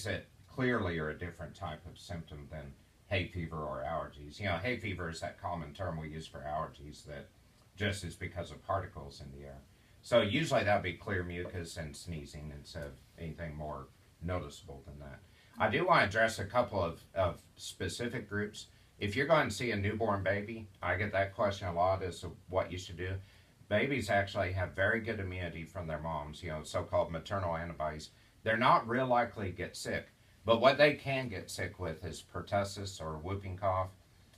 that clearly are a different type of symptom than hay fever or allergies. You know, hay fever is that common term we use for allergies that just is because of particles in the air. So usually that would be clear mucus and sneezing instead of anything more noticeable than that. I do want to address a couple of specific groups. If you're going to see a newborn baby, I get that question a lot as to what you should do. Babies actually have very good immunity from their moms, you know, so-called maternal antibodies. They're not real likely to get sick, but what they can get sick with is pertussis or whooping cough.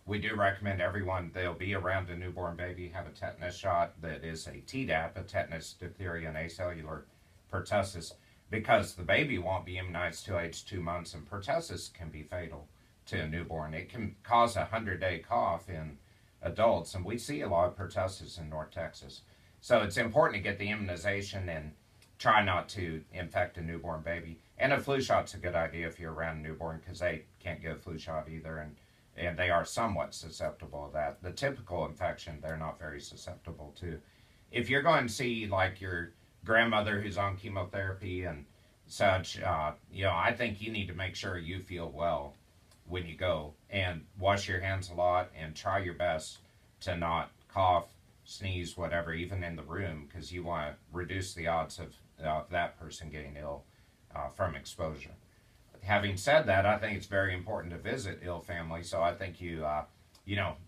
We do recommend everyone, they'll be around a newborn baby, have a tetanus shot that is a Tdap, a tetanus, diphtheria, and acellular pertussis, because the baby won't be immunized till age 2 months, and pertussis can be fatal to a newborn. It can cause a 100-day cough in adults, and we see a lot of pertussis in North Texas. So it's important to get the immunization and try not to infect a newborn baby. And a flu shot's a good idea if you're around a newborn, because they can't get a flu shot either, and they are somewhat susceptible to that. The typical infection, they're not very susceptible to. If you're going to see like your grandmother who's on chemotherapy and such, you know, I think you need to make sure you feel well when you go, and wash your hands a lot and try your best to not cough, sneeze, whatever, even in the room, because you want to reduce the odds of that person getting ill from exposure. Having said that, I think it's very important to visit ill families, so I think you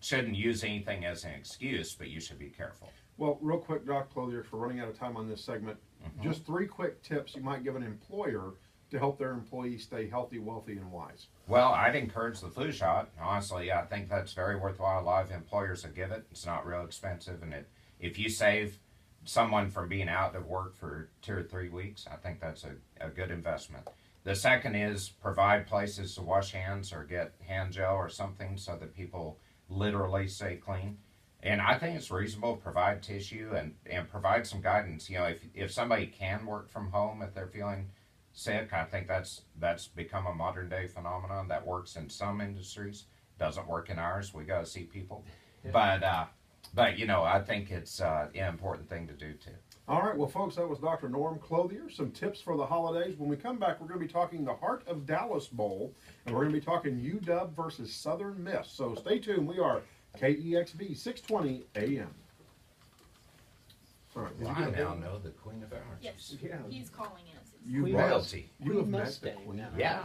shouldn't use anything as an excuse, but you should be careful. Well, real quick, Dr. Clothier, for running out of time on this segment, just 3 quick tips you might give an employer to help their employees stay healthy, wealthy, and wise. Well, I'd encourage the flu shot. Honestly, I think that's very worthwhile. A lot of employers will give it. It's not real expensive, and if you save someone from being out of work for 2 or 3 weeks, I think that's a good investment. The second is provide places to wash hands or get hand gel or something so that people literally stay clean. And I think it's reasonable to provide tissue and provide some guidance. You know, if somebody can work from home if they're feeling sick, I think that's become a modern day phenomenon that works in some industries, doesn't work in ours. We got to see people. But you know, I think it's an important thing to do too. All right, well, folks, that was Dr. Norm Clothier. Some tips for the holidays. When we come back, we're going to be talking the Heart of Dallas Bowl, and we're going to be talking UW versus Southern Miss. So stay tuned. We are KEXB 620 AM. Sorry, Well, I now know the Queen of Allergies. Yes, Yeah. he's calling us. You Royalty. You have Queen met the Mustang Queen. now. Yeah,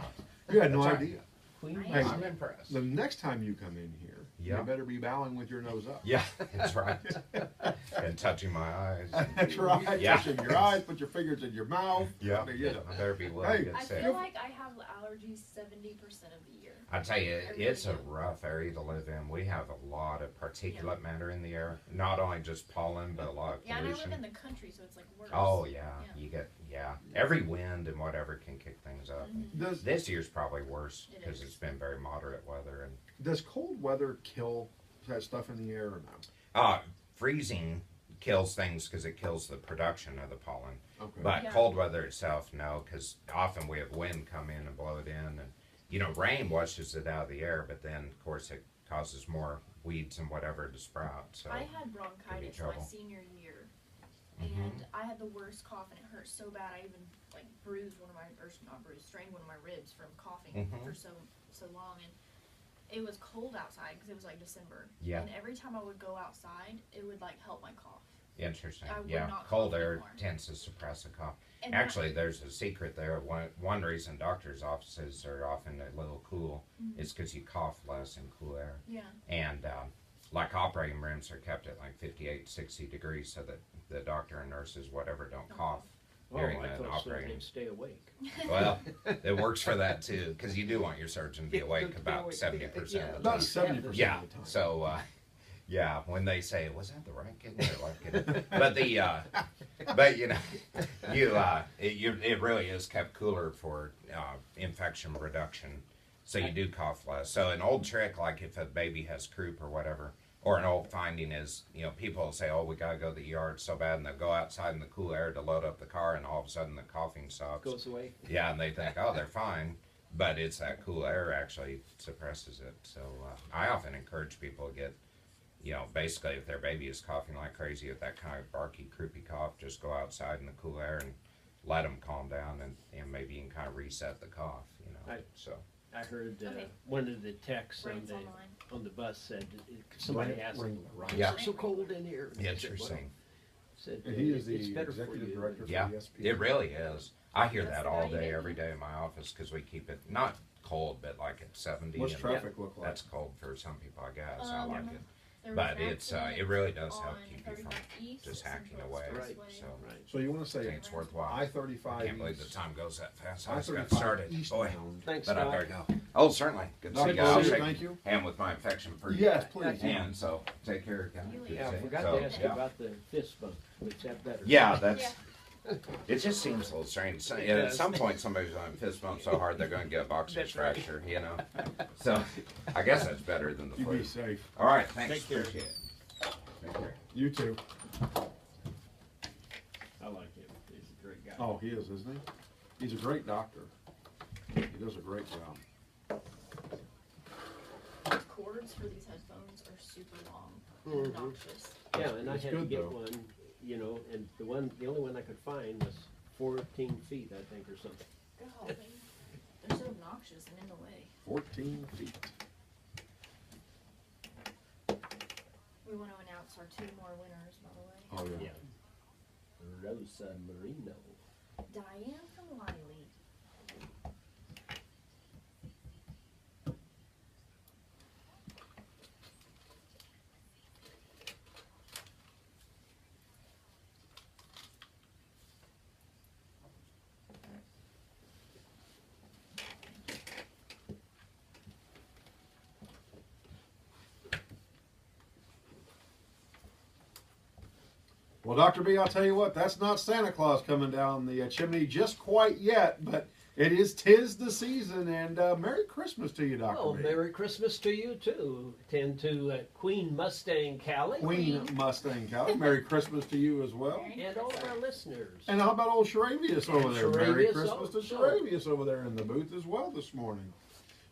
You had no That's right. idea. Queen Hey, I'm impressed. The next time you come in here, Yeah. you better be bowing with your nose up. Yeah, that's right. And touching my eyes. That's right. Yeah. Touching your eyes, put your fingers in your mouth. Yeah, You know. I better be willing Hey, to get I sick. feel like I have allergies 70% of the year. I tell you, I really it's a do. rough area to live in. We have a lot of particulate matter in the air. Not only just pollen, but a lot of Yeah, and I pollution. live in the country, so it's like worse. Oh yeah, Yeah. you get every wind and whatever can kick things up. Does This year's probably worse It because is. it's been very moderate weather and does cold weather kill that stuff in the air or no? freezing kills things because it kills the production of the pollen. Okay. But Yeah. cold weather itself, no, because often we have wind come in and blow it in, and you know rain washes it out of the air, but then of course it causes more weeds and whatever to sprout. So I had bronchitis trouble. my senior year, Mhm. and I had the worst cough, and it hurt so bad I even like bruised one of my, or not bruised, strained one of my ribs from coughing Mhm. for so long. And it was cold outside because it was like December. Yeah. And every time I would go outside, it would like help my cough. interesting. I would Yeah, not cold cough air anymore. tends to suppress a cough. And Actually, there's a secret there. One reason doctors' offices are often a little cool is because you cough less in cool air. yeah. And like operating rooms are kept at like 58, 60 degrees so that the doctor and nurses, whatever, don't cough Oh, during I an thought so operating. they'd stay awake. Well, it works for that too because you do want your surgeon to be awake about 70% of the About time. 70% Yeah. of the time. So, yeah, when they say, "Was that the right kid?" Or like kid? But you know, it really is kept cooler for infection reduction, so you do cough less. So an old trick, like if a baby has croup or whatever, or an old finding is, you know, people will say, "Oh, we gotta go to the ER so bad," and they'll go outside in the cool air to load up the car, and all of a sudden the coughing stops. Goes away. Yeah, and they think, "Oh, they're fine." But it's that cool air actually suppresses it. So I often encourage people to get, you know, basically if their baby is coughing like crazy with that kind of barky, croupy cough, just go outside in the cool air and let them calm down and maybe you can kind of reset the cough. So I heard Okay. one of the techs Brand's online. on the bus said somebody Brant asked him, Ringler. "Why Yeah. is it so cold in here?" And he said, interesting. Said, And he is it's the better for executive you. director for Yeah, ESPN. it really is. I hear That's that the all value day, they every need. day in my office because we keep it not cold, but like at 70. What's and traffic look like? That's cold for some people, I guess. I like it. There was But an it's it accident really does help on keep you from 35 East, just hacking Central away. Right. Expressway. So Right. So you want to I say think it's worthwhile. I-35 I can't believe the east. time goes that fast. I just got I-35 started. Boy, eastbound. Thanks, but I Scott. better go. Oh, certainly. Good to see Dr. you. I'll Clothier, shake thank you. hand with my affection for you. Yes, please. And so take care, guys. You Good to Yeah, I see you. forgot So, to ask you yeah. about the fist bump. Which that better? Yeah, that's. Yeah. It just seems a little strange. So, It yeah, at does. some point, somebody's going to fist bump so hard they're going to get a boxer's That's right. fracture, you know. So, I guess that's better than the You flu. be safe. All right, thanks. Take care. Appreciate it. Take care. You too. I like him. He's a great guy. Oh, he is, isn't he? He's a great doctor. He does a great job. The cords for these headphones are super long and Mhm. obnoxious. Yeah, and I It's had to good, get though. one, you know, and the only one I could find was 14 feet, I think, or something. Golly, they're so obnoxious and in the way. 14 feet. We want to announce our 2 more winners, by the way. Oh, yeah. Rosa Marino. Diane from Wiley. Well, Dr. B, I'll tell you what, that's not Santa Claus coming down the chimney just quite yet, but it is 'tis the season, and Merry Christmas to you, Dr. Oh, B. Merry Christmas to you, too. Tend to Queen Mustang Callie. Queen Mustang Cow. Merry Christmas to you as well. And all of our listeners. And how about old Sharavius over there? Merry Sharavius Christmas to also. Sharavius over there in the booth as well this morning.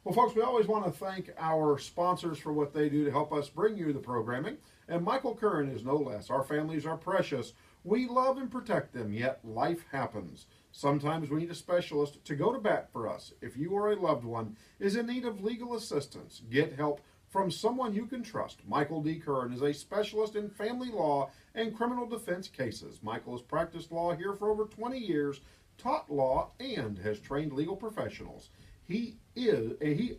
Well, folks, we always want to thank our sponsors for what they do to help us bring you the programming. And Michael Curran is no less. Our families are precious. We love and protect them, yet life happens. Sometimes we need a specialist to go to bat for us. If you or a loved one is in need of legal assistance, get help from someone you can trust. Michael D. Curran is a specialist in family law and criminal defense cases. Michael has practiced law here for over 20 years, taught law, and has trained legal professionals. He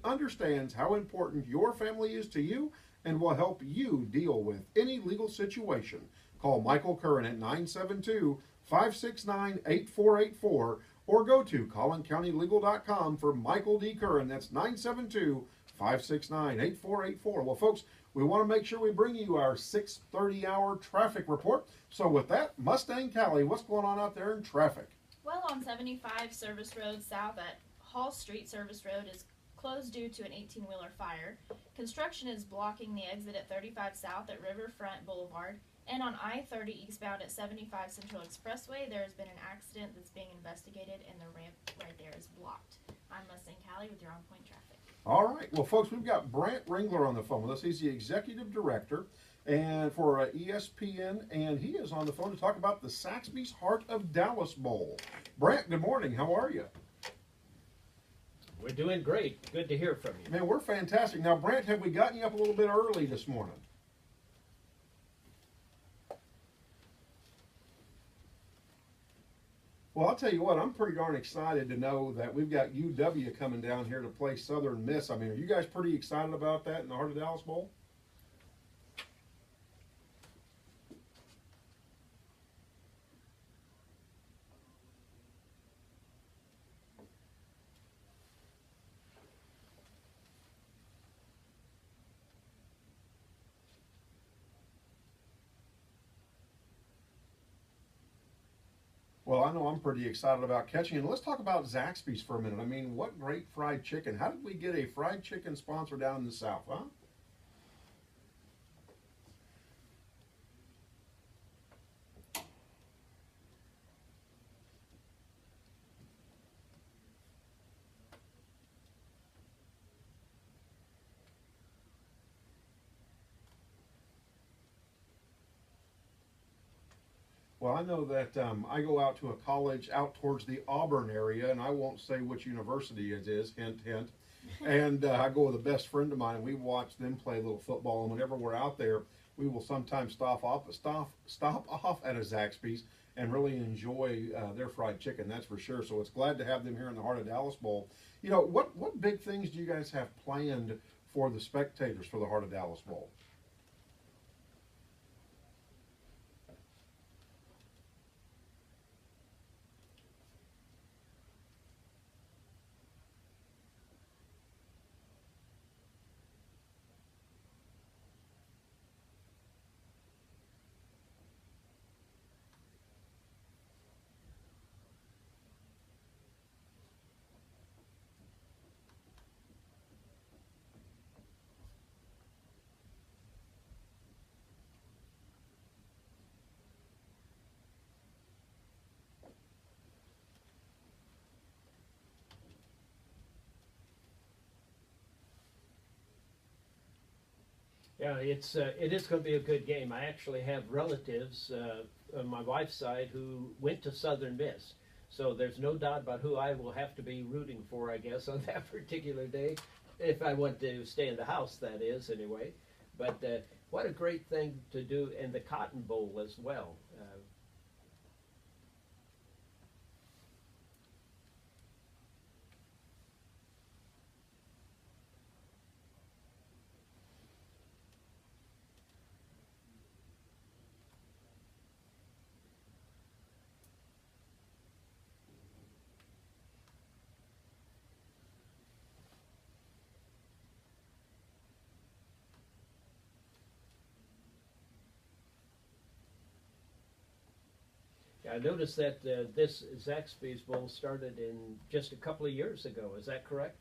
understands how important your family is to you and will help you deal with any legal situation. Call Michael Curran at 972-569-8484 or go to collincountylegal.com for Michael D. Curran. That's 972-569-8484. Well, folks, we want to make sure we bring you our 6:30 hour traffic report. So with that, Mustang Callie, what's going on out there in traffic? Well, on 75 Service Road south at Hall Street, Service Road is closed due to an 18-wheeler fire. Construction is blocking the exit at 35 south at Riverfront Boulevard. And on I-30 eastbound at 75 Central Expressway, there has been an accident that's being investigated, and the ramp right there is blocked. I'm Mustang Callie with your on-point traffic. All right. Well, folks, we've got Brant Ringler on the phone with us. He's the executive director and for ESPN, and he is on the phone to talk about the Zaxbys Heart of Dallas Bowl. Brant, good morning. How are you? We're doing great. Good to hear from you. Man, we're fantastic. Now, Brant, have we gotten you up a little bit early this morning? Well, I'll tell you what, I'm pretty darn excited to know that we've got UW coming down here to play Southern Miss. I mean, are you guys pretty excited about that in the Heart of Dallas Bowl? Well, I know I'm pretty excited about catching it. Let's talk about Zaxby's for a minute. I mean, what great fried chicken. How did we get a fried chicken sponsor down in the South, huh? Well, I know that I go out to a college out towards the Auburn area, and I won't say which university it is, hint, hint. And I go with a best friend of mine, and we watch them play a little football. And whenever we're out there, we will sometimes stop off at a Zaxby's and really enjoy their fried chicken. That's for sure. So it's glad to have them here in the Heart of Dallas Bowl. You know, what big things do you guys have planned for the spectators for the Heart of Dallas Bowl? Yeah, it is going to be a good game. I actually have relatives on my wife's side who went to Southern Miss, so there's no doubt about who I will have to be rooting for, I guess, on that particular day, if I want to stay in the house, that is, anyway. But what a great thing to do in the Cotton Bowl as well. I noticed that this Zaxby's Bowl started in just a couple of years ago. Is that correct?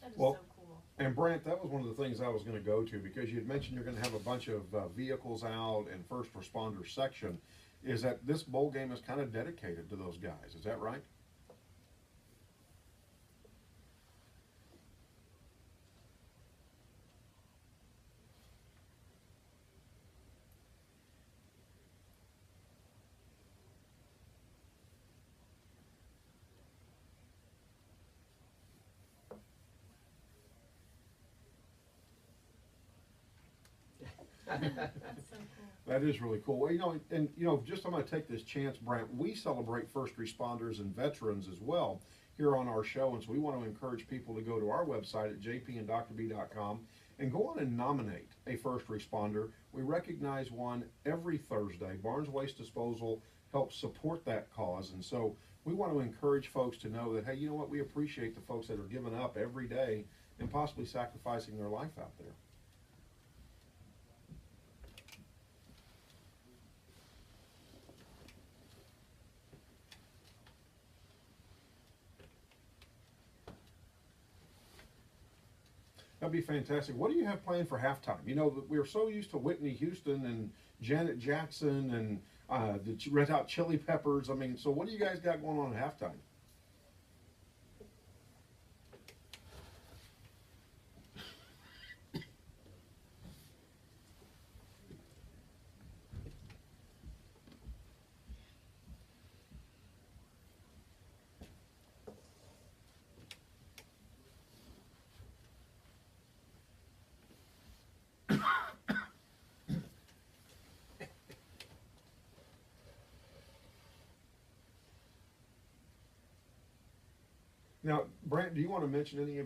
That is Well, so cool. And Brant, that was one of the things I was going to go to because you had mentioned you're going to have a bunch of vehicles out and first responder section. Is that this bowl game is kind of dedicated to those guys? Is that right? That's so cool. That is really cool. Well, just I'm going to take this chance, Brant. We celebrate first responders and veterans as well here on our show, and so we want to encourage people to go to our website at jpandrb.com and go on and nominate a first responder. We recognize one every Thursday. Barnes Waste Disposal helps support that cause, and so we want to encourage folks to know that, hey, you know what? We appreciate the folks that are giving up every day and possibly sacrificing their life out there. That'd be fantastic. What do you have planned for halftime? You know, we're so used to Whitney Houston and Janet Jackson and the Red Hot Chili Peppers. I mean, so what do you guys got going on at halftime? Now, Brant, do you want to mention any of your